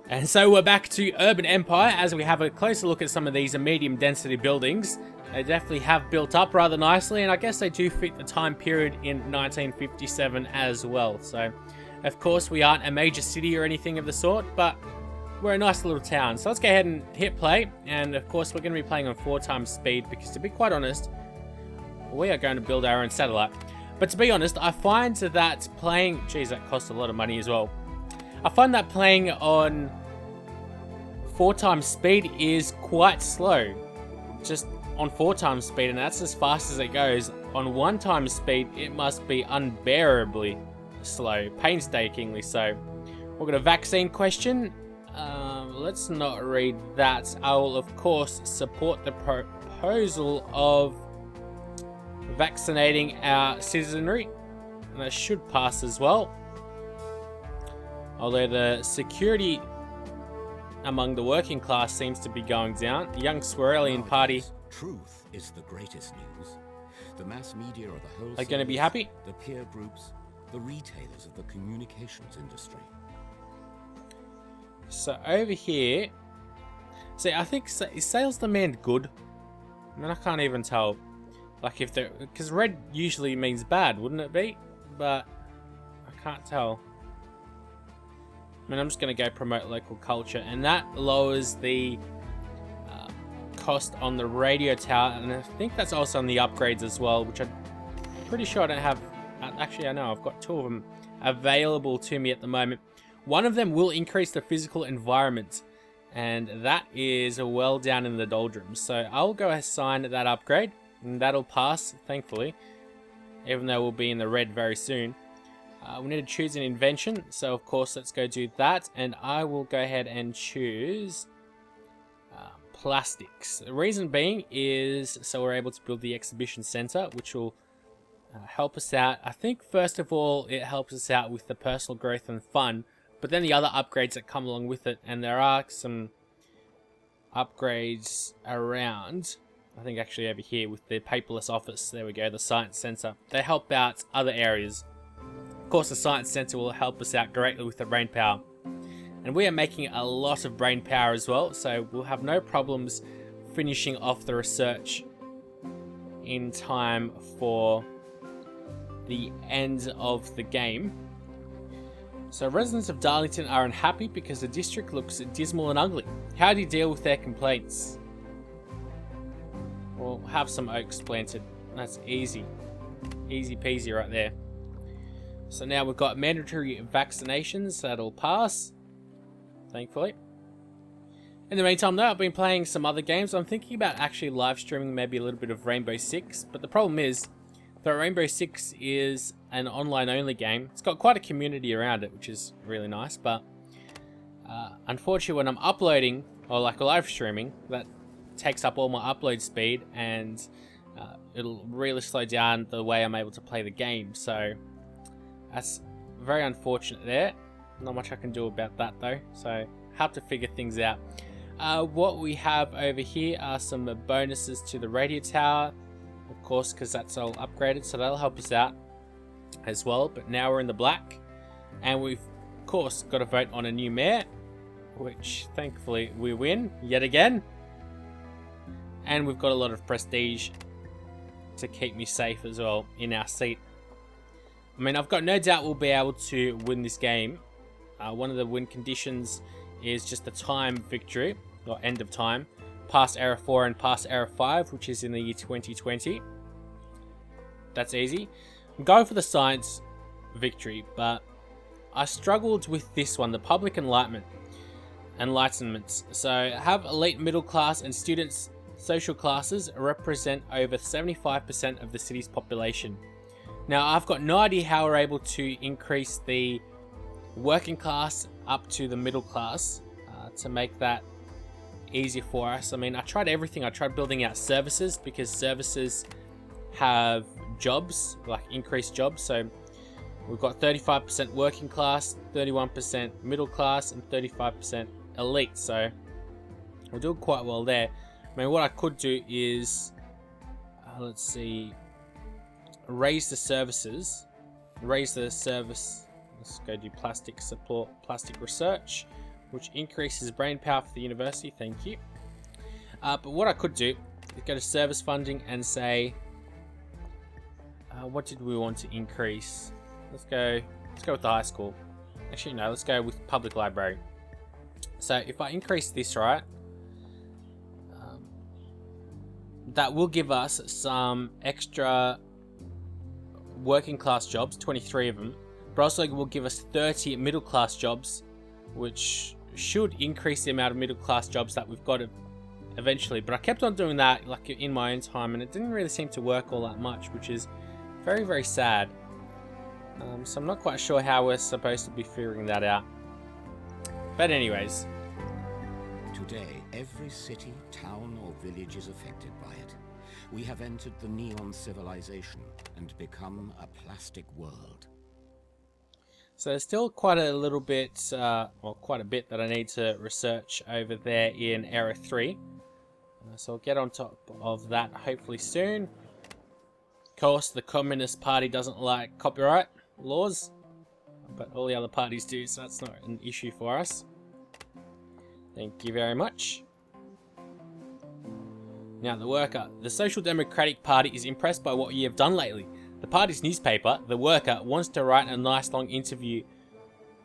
And so we're back to Urban Empire as we have a closer look at some of these medium density buildings. They definitely have built up rather nicely, and I guess they do fit the time period in 1957 as well. So, of course, we aren't a major city or anything of the sort, but we're a nice little town. So let's go ahead and hit play, and of course we're going to be playing on 4x speed because, to be quite honest, we are going to build our own satellite. But to be honest, I find that playing... Geez, that costs a lot of money as well. I find that playing on 4x speed is quite slow. Just on 4x speed, and that's as fast as it goes. On 1x speed, it must be unbearably slow, painstakingly so. We've got a vaccine question. Let's not read that. I will, of course, support the proposal of vaccinating our citizenry, and that should pass as well. Although the security among the working class seems to be going down. The young Swarealian party... Truth is the greatest news. The mass media are the whole... Are going to be happy? The peer groups, the retailers of the communications industry. So over here... See, I think... Is sales demand good? I mean, I can't even tell. Like if they're... Because red usually means bad, wouldn't it be? But I can't tell. I mean, I'm just going to go promote local culture, and that lowers the cost on the radio tower, and I think that's also on the upgrades as well, which I'm pretty sure I don't have. Actually, I know I've got 2 of them available to me at the moment. One of them will increase the physical environment, and that is well down in the doldrums. So I'll go assign that upgrade, and that'll pass, thankfully, even though we'll be in the red very soon. We need to choose an invention, so of course let's go do that, and I will go ahead and choose plastics. The reason being is so we're able to build the exhibition center, which will help us out. I think first of all it helps us out with the personal growth and fun, but then the other upgrades that come along with it, and there are some upgrades around. I think actually over here with the paperless office, there we go, the science center. They help out other areas. Of course, the Science Center will help us out greatly with the brain power. And we are making a lot of brain power as well, so we'll have no problems finishing off the research in time for the end of the game. So residents of Darlington are unhappy because the district looks dismal and ugly. How do you deal with their complaints? Well, have some oaks planted. That's easy. Easy peasy right there. So now we've got mandatory vaccinations, that'll pass, thankfully. In the meantime though, I've been playing some other games. I'm thinking about actually live streaming maybe a little bit of Rainbow Six, but the problem is that Rainbow Six is an online only game. It's got quite a community around it, which is really nice, but unfortunately when I'm uploading, or like live streaming, that takes up all my upload speed, and it'll really slow down the way I'm able to play the game, so... That's very unfortunate there. Not much I can do about that though, so have to figure things out. What we have over here are some bonuses to the radio tower, of course, because that's all upgraded, so that'll help us out as well. But now we're in the black, and we've of course got to vote on a new mayor, which thankfully we win yet again. And we've got a lot of prestige to keep me safe as well in our seat. I mean, I've got no doubt we'll be able to win this game. One of the win conditions is just a time victory, or end of time, past Era 4 and past Era 5, which is in the year 2020. That's easy. I'm going for the science victory, but I struggled with this one, the public enlightenments. So have elite middle class and students social classes represent over 75% of the city's population. Now, I've got no idea how we're able to increase the working class up to the middle class to make that easier for us. I mean, I tried everything. I tried building out services, because services have jobs, like increased jobs. So we've got 35% working class, 31% middle class, and 35% elite. So we're doing quite well there. I mean, what I could do is, let's see... raise the service. Let's go do plastic support, plastic research. which increases brain power for the university. Thank you. But what I could do is go to service funding and say, what did we want to increase? Let's go with the high school. Actually, no, let's go with public library. So if I increase this, right, that will give us some extra working class jobs, 23 of them, but also will give us 30 middle class jobs, which should increase the amount of middle class jobs that we've got eventually. But I kept on doing that like in my own time, and it didn't really seem to work all that much, which is very, very sad. So I'm not quite sure how we're supposed to be figuring that out. But anyways. Today, every city, town, or village is affected by it. We have entered the neon civilization and become a plastic world. So there's still quite a little bit, quite a bit that I need to research over there in Era 3. So I'll get on top of that hopefully soon. Of course, the Communist Party doesn't like copyright laws, but all the other parties do, so that's not an issue for us. Thank you very much. Now, the Worker. The Social Democratic Party is impressed by what you have done lately. The party's newspaper, The Worker, wants to write a nice long interview.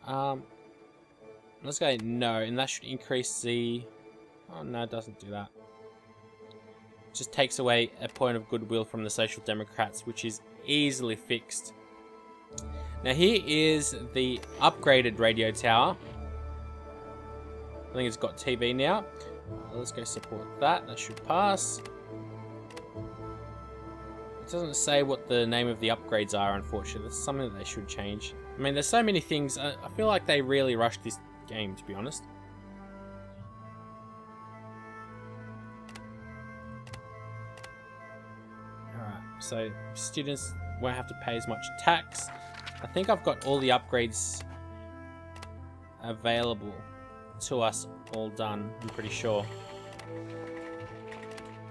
Let's go no, and that should increase the... Oh, no, it doesn't do that. It just takes away a point of goodwill from the Social Democrats, which is easily fixed. Now, here is the upgraded radio tower. I think it's got TV now. Let's go support that. That should pass. It doesn't say what the name of the upgrades are, unfortunately. That's something that they should change. I mean, there's so many things. I feel like they really rushed this game, to be honest. Alright, so students won't have to pay as much tax. I think I've got all the upgrades available to us all done, I'm pretty sure.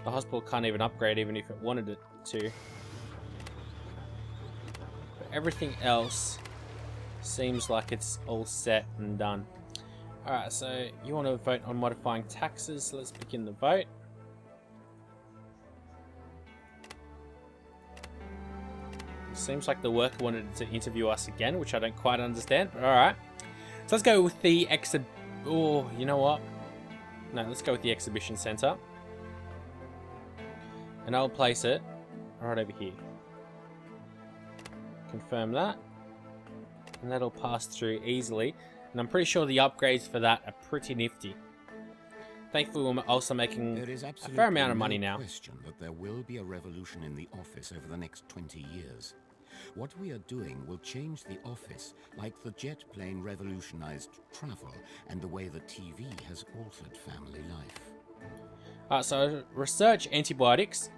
The hospital can't even upgrade even if it wanted it to. But everything else seems like it's all set and done. Alright, so you want to vote on modifying taxes, so let's begin the vote. Seems like the Worker wanted to interview us again, which I don't quite understand, but alright. So let's go with the Oh, you know what? No, let's go with the exhibition center. And I'll place it right over here. Confirm that. And that'll pass through easily. And I'm pretty sure the upgrades for that are pretty nifty. Thankfully, we're also making a fair amount of money now. There is absolutely no question that there will be a revolution in the office over the next 20 years. What we are doing will change the office like the jet plane revolutionized travel and the way the TV has altered family life. So research antibiotics,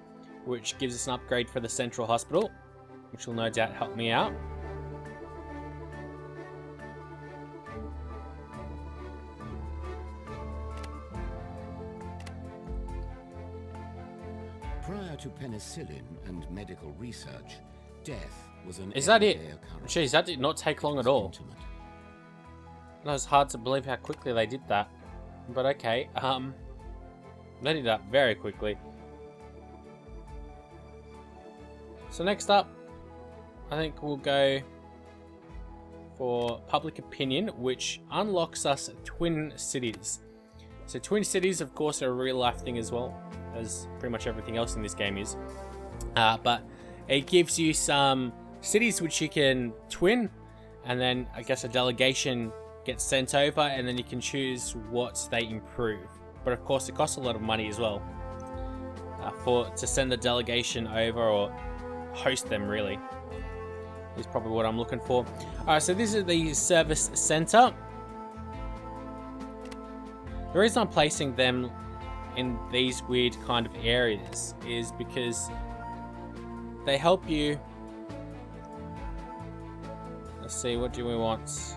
which gives us an upgrade for the central hospital, which will no doubt help me out. Prior to penicillin and medical research, death was an Is that it? occurrence. Jeez, that did not take long at all. Intimate. No, it's hard to believe how quickly they did that. But okay, they did that very quickly. So next up, I think we'll go for public opinion, which unlocks us Twin Cities. So Twin Cities, of course, are a real life thing as well, as pretty much everything else in this game is. But it gives you some cities which you can twin, and then I guess a delegation gets sent over, and then you can choose what they improve. But of course, it costs a lot of money as well to send the delegation over, or host them, really, is probably what I'm looking for. Alright, so this is the service center. The reason I'm placing them in these weird kind of areas is because they help you. Let's see, what do we want?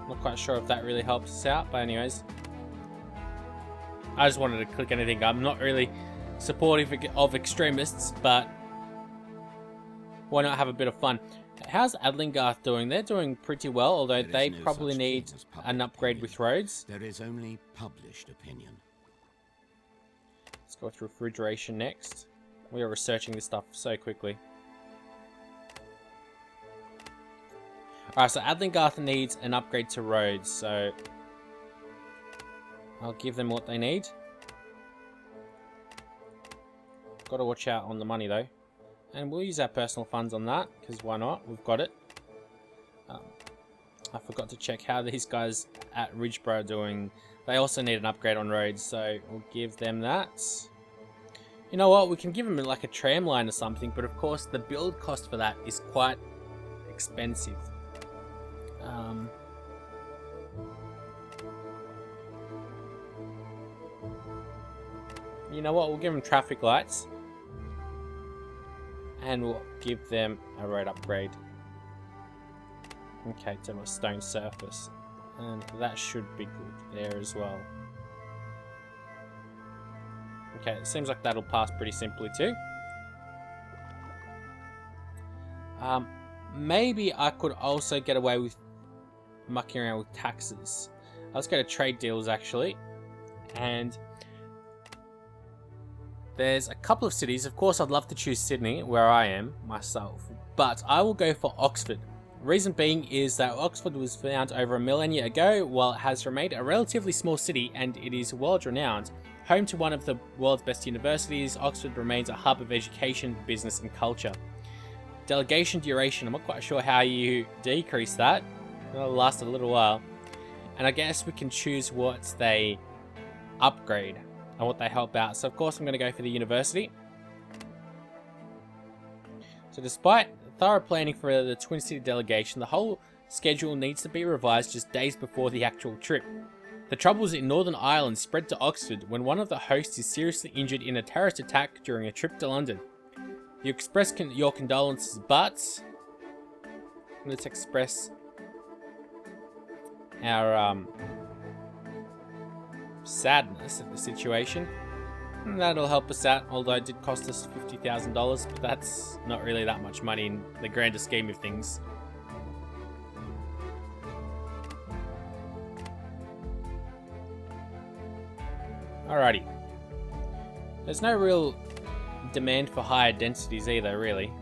Not quite sure if that really helps us out, but anyways. I just wanted to click anything. I'm not really supportive of extremists, but why not have a bit of fun? How's Adlingarth doing? They're doing pretty well, although There they is no probably such need thing as public an upgrade opinion. with roads. There is only published opinion. Let's go through refrigeration next. We are researching this stuff so quickly. Alright, so Adlingarth needs an upgrade to roads, so I'll give them what they need. Got to watch out on the money though. And we'll use our personal funds on that, because why not? We've got it. I forgot to check how these guys at Ridgeborough are doing. They also need an upgrade on roads, so we'll give them that. You know what? We can give them like a tram line or something, but of course the build cost for that is quite expensive. You know what? We'll give them traffic lights. And we'll give them a road upgrade. Okay, to a stone surface. And that should be good there as well. Okay, it seems like that'll pass pretty simply too. Maybe I could also get away with mucking around with taxes. Let's go to trade deals actually. And there's a couple of cities. Of course, I'd love to choose Sydney, where I am myself, but I will go for Oxford. Reason being is that Oxford was founded over a millennia ago, while it has remained a relatively small city and it is world-renowned. Home to one of the world's best universities, Oxford remains a hub of education, business and culture. Delegation duration, I'm not quite sure how you decrease that. It'll last a little while. And I guess we can choose what they upgrade and what they help out. So of course I'm going to go for the university. So despite thorough planning for the Twin City delegation, the whole schedule needs to be revised just days before the actual trip. The troubles in Northern Ireland spread to Oxford when one of the hosts is seriously injured in a terrorist attack during a trip to London. You express your condolences, but let's express our sadness at the situation. And that'll help us out, although it did cost us $50,000, but that's not really that much money in the grander scheme of things. Alrighty. There's no real demand for higher densities either, really.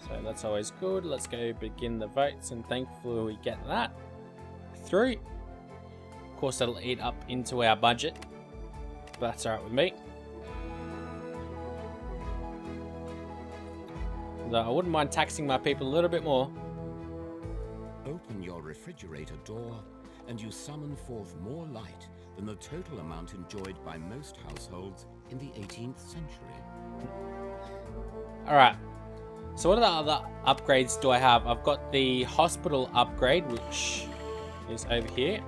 So that's always good. Let's go begin the votes, and thankfully we get that through. Of course, that'll eat up into our budget, but that's alright with me. Though I wouldn't mind taxing my people a little bit more. Open your refrigerator door, and you summon forth more light than the total amount enjoyed by most households in the 18th century. Alright, so what are the other upgrades do I have? I've got the hospital upgrade, which is over here.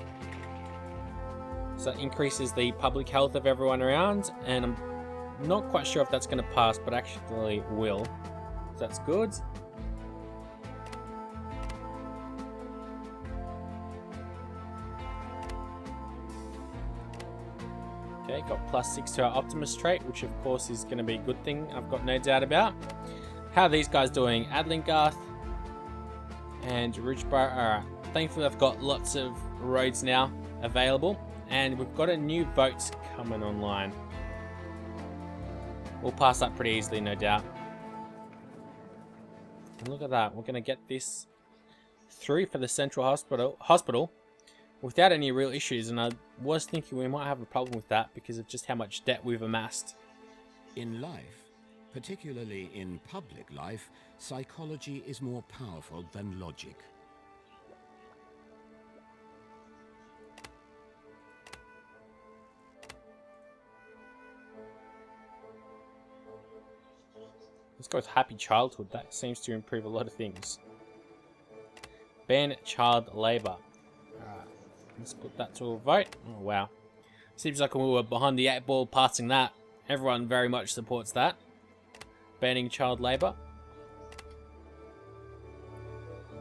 So that increases the public health of everyone around, and I'm not quite sure if that's going to pass, but actually will. So that's good. Okay, got +6 to our Optimus trait, which of course is going to be a good thing, I've got no doubt about. How are these guys doing? Adlingarth and Ridgeborough. Alright, thankfully I've got lots of roads now available, and we've got a new boat coming online. We'll pass that pretty easily, no doubt. And look at that, we're going to get this through for the Central Hospital without any real issues, and I was thinking we might have a problem with that because of just how much debt we've amassed. In life, particularly in public life, psychology is more powerful than logic. Let's go with happy childhood. That seems to improve a lot of things. Ban child labour. Alright, let's put that to a vote. Oh wow. Seems like we were behind the 8 ball passing that. Everyone very much supports that. Banning child labour.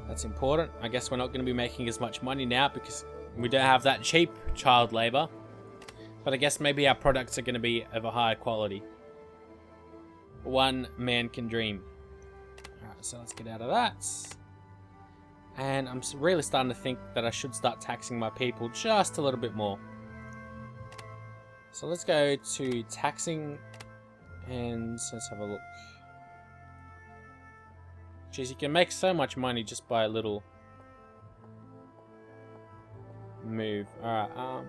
That's important. I guess we're not going to be making as much money now because we don't have that cheap child labour. But I guess maybe our products are going to be of a higher quality. One man can dream. Alright, Alright, so let's get out of that. And I'm really starting to think that I should start taxing my people just a little bit more. So let's go to taxing, and let's have a look. Jeez, you can make so much money just by a little move. Alright,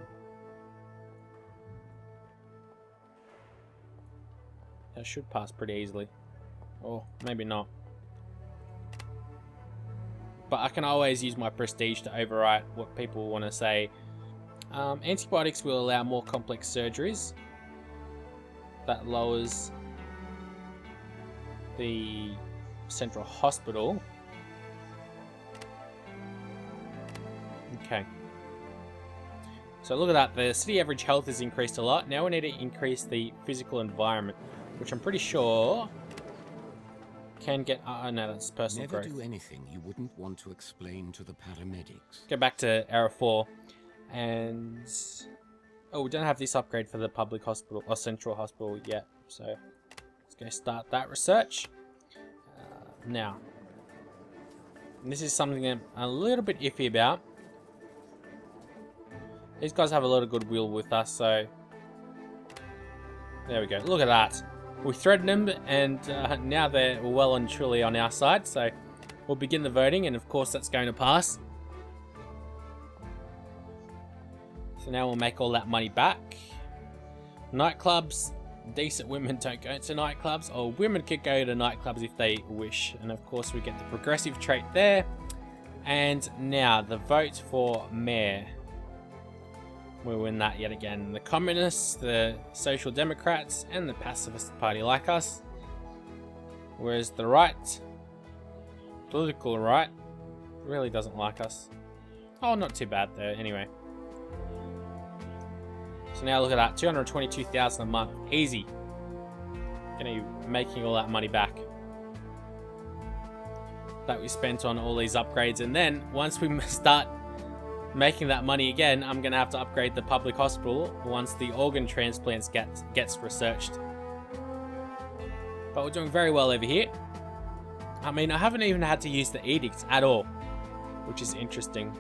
that should pass pretty easily. Or maybe not. But I can always use my prestige to overwrite what people want to say. Antibiotics will allow more complex surgeries. That lowers the central hospital. Okay. So look at that. The city average health has increased a lot. Now we need to increase the physical environment, which I'm pretty sure can get... Oh no, that's personal growth. Never do anything you wouldn't want to explain to the paramedics. Go back to Era 4. And... Oh, we don't have this upgrade for the public hospital or central hospital yet. So let's go start that research. Now. And this is something I'm a little bit iffy about. These guys have a lot of goodwill with us, so... There we go. Look at that. We threatened them, and now they're well and truly on our side. So we'll begin the voting, and of course that's going to pass. So now we'll make all that money back. Nightclubs. Decent women don't go to nightclubs, or women could go to nightclubs if they wish. And of course we get the progressive trait there. And now the vote for mayor. We win that yet again. The Communists, the Social Democrats, and the Pacifist Party like us. Whereas the right, political right, really doesn't like us. Oh, not too bad though, anyway. So now look at that, 222,000 a month, easy. Gonna be making all that money back that we spent on all these upgrades. And then once we start making that money again, I'm gonna have to upgrade the public hospital once the organ transplants gets researched. But we're doing very well over here. I mean, I haven't even had to use the edicts at all, which is interesting.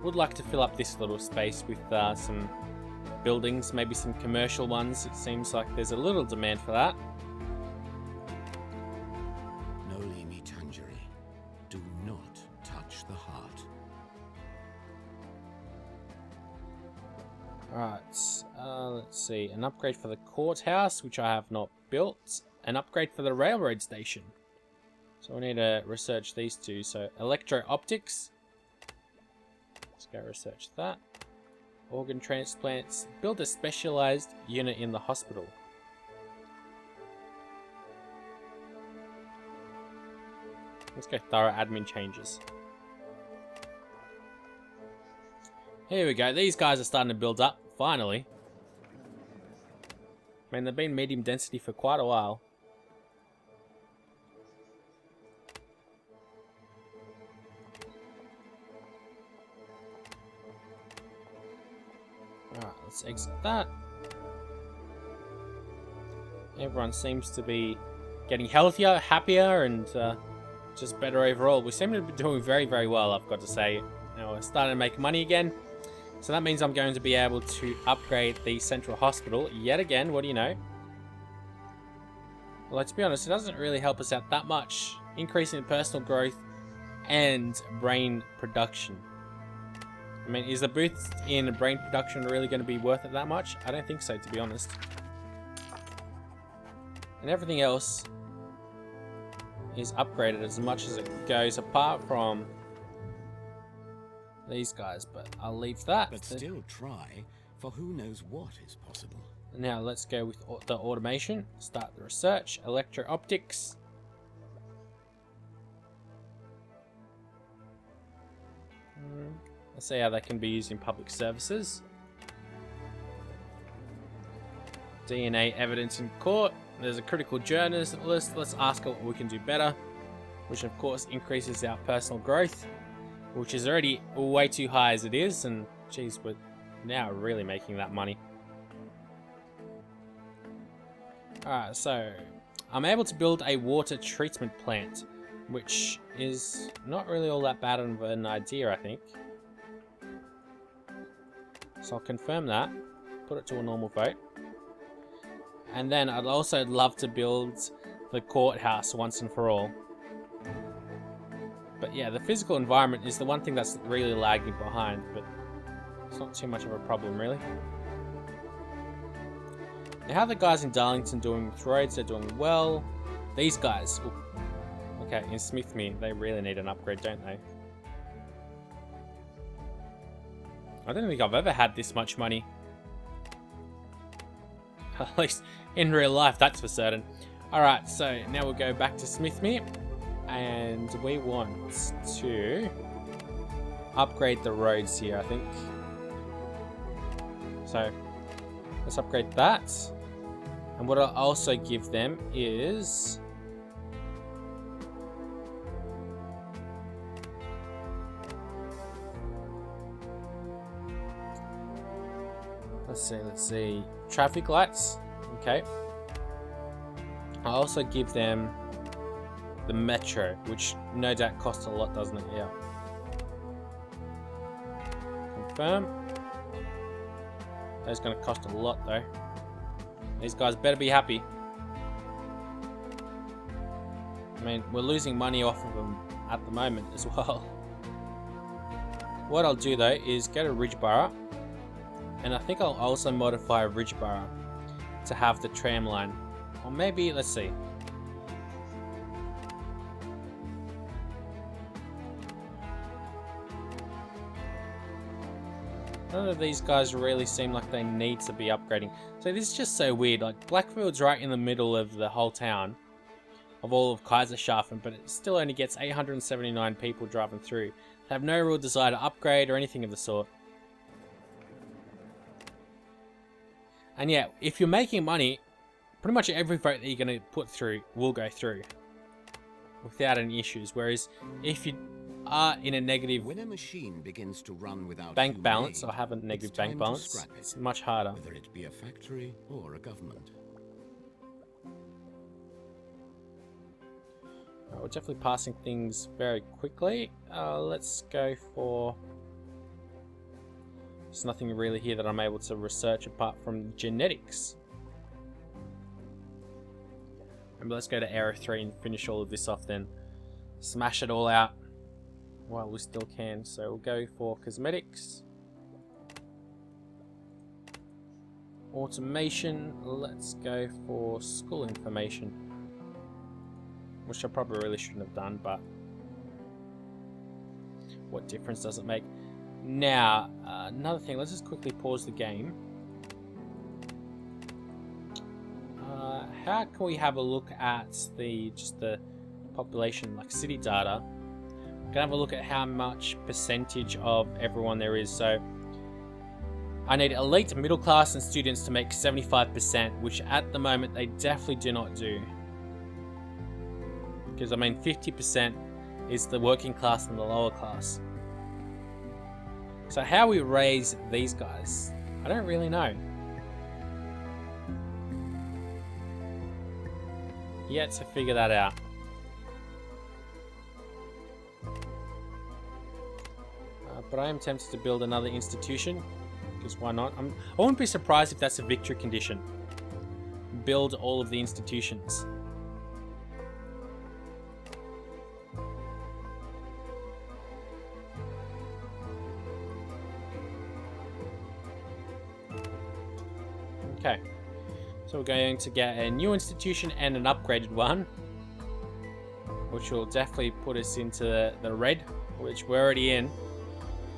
Would like to fill up this little space with some buildings, maybe some commercial ones. It seems like there's a little demand for that. Do not touch the heart. Alright, let's see. An upgrade for the courthouse, which I have not built. An upgrade for the railroad station. So we need to research these two. So electro-optics. Let's go research that. Organ transplants. Build a specialized unit in the hospital. Let's go thorough admin changes. Here we go. These guys are starting to build up, finally. I mean, they've been medium density for quite a while. Alright, let's exit that. Everyone seems to be getting healthier, happier, and just better overall. We seem to be doing very, very well, I've got to say. Now we're starting to make money again. So that means I'm going to be able to upgrade the central hospital yet again. What do you know? Well, let's be honest, it doesn't really help us out that much. Increasing personal growth and brain production. I mean, is the boost in brain production really going to be worth it that much? I don't think so, to be honest. And everything else is upgraded as much as it goes, apart from these guys, but I'll leave that. But still try, for who knows what is possible. Now let's go with the automation. Start the research. Electro-optics. Let's see how that can be used in public services. DNA evidence in court. There's a critical journalist. Let's ask her what we can do better, which of course increases our personal growth, which is already way too high as it is, and geez, we're now really making that money. Alright, so I'm able to build a water treatment plant, which is not really all that bad of an idea, I think. So I'll confirm that, put it to a normal vote. And then I'd also love to build the courthouse once and for all. But yeah, the physical environment is the one thing that's really lagging behind, but it's not too much of a problem, really. Now, how are the guys in Darlington doing with roads? They're doing well. These guys, ooh, okay, in Smithmere, they really need an upgrade, don't they? I don't think I've ever had this much money. At least in real life, that's for certain. Alright, so now we'll go back to Smithmere. And we want to upgrade the roads here, I think. So, let's upgrade that. And what I'll also give them is... Let's see. Traffic lights. Okay. I'll also give them the metro, which no doubt costs a lot, doesn't it? Yeah. Confirm. That's going to cost a lot, though. These guys better be happy. I mean, we're losing money off of them at the moment as well. What I'll do, though, is go to Ridgeborough. And I think I'll also modify Ridgeborough to have the tram line. Or maybe, let's see. None of these guys really seem like they need to be upgrading. So this is just so weird. Like, Blackfield's right in the middle of the whole town. Of all of Kaiserschaffen, but it still only gets 879 people driving through. They have no real desire to upgrade or anything of the sort. And yeah, if you're making money, pretty much every vote that you're going to put through will go through without any issues. Whereas if you are in a negative when a machine begins to run without bank balance or have a negative bank balance, it's much harder. Whether it be a factory or a government. We're definitely passing things very quickly. Let's go for... There's nothing really here that I'm able to research apart from genetics. Remember, let's go to Area 3 and finish all of this off then. Smash it all out while we still can. So we'll go for cosmetics. Automation. Let's go for school information. Which I probably really shouldn't have done, but what difference does it make? Now, another thing, let's just quickly pause the game. How can we have a look at just the population, like city data? We can have a look at how much percentage of everyone there is. So, I need elite, middle class, and students to make 75%, which at the moment they definitely do not do. Because, I mean, 50% is the working class and the lower class. So how we raise these guys, I don't really know. Yet to figure that out. But I am tempted to build another institution, because why not? I wouldn't be surprised if that's a victory condition. Build all of the institutions. Okay, so we're going to get a new institution and an upgraded one, which will definitely put us into the red, which we're already in.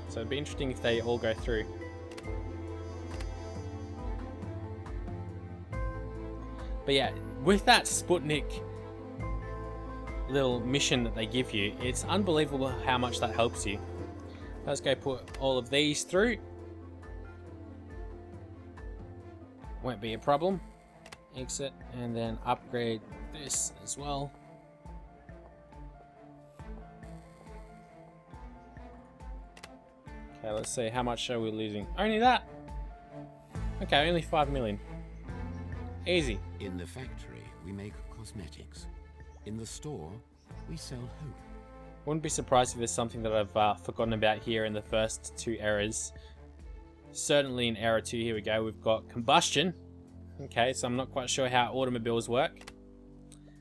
So it'd be interesting if they all go through. But yeah, with that Sputnik little mission that they give you, it's unbelievable how much that helps you. Let's go put all of these through. Won't be a problem. Exit and then upgrade this as well. Okay, let's see, how much are we losing? Only that? Okay, only 5 million. Easy. In the factory, we make cosmetics. In the store, we sell hope. Wouldn't be surprised if there's something that I've forgotten about here in the first 2 errors. Certainly in error 2, here we go, we've got combustion. Okay, so I'm not quite sure how automobiles work.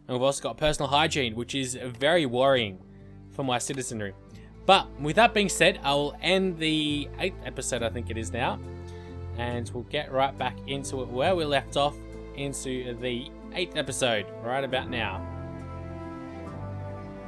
And we've also got personal hygiene, which is very worrying for my citizenry. But with that being said, I will end the 8th episode, I think it is now. And we'll get right back into it where we left off, into the 8th episode, right about now.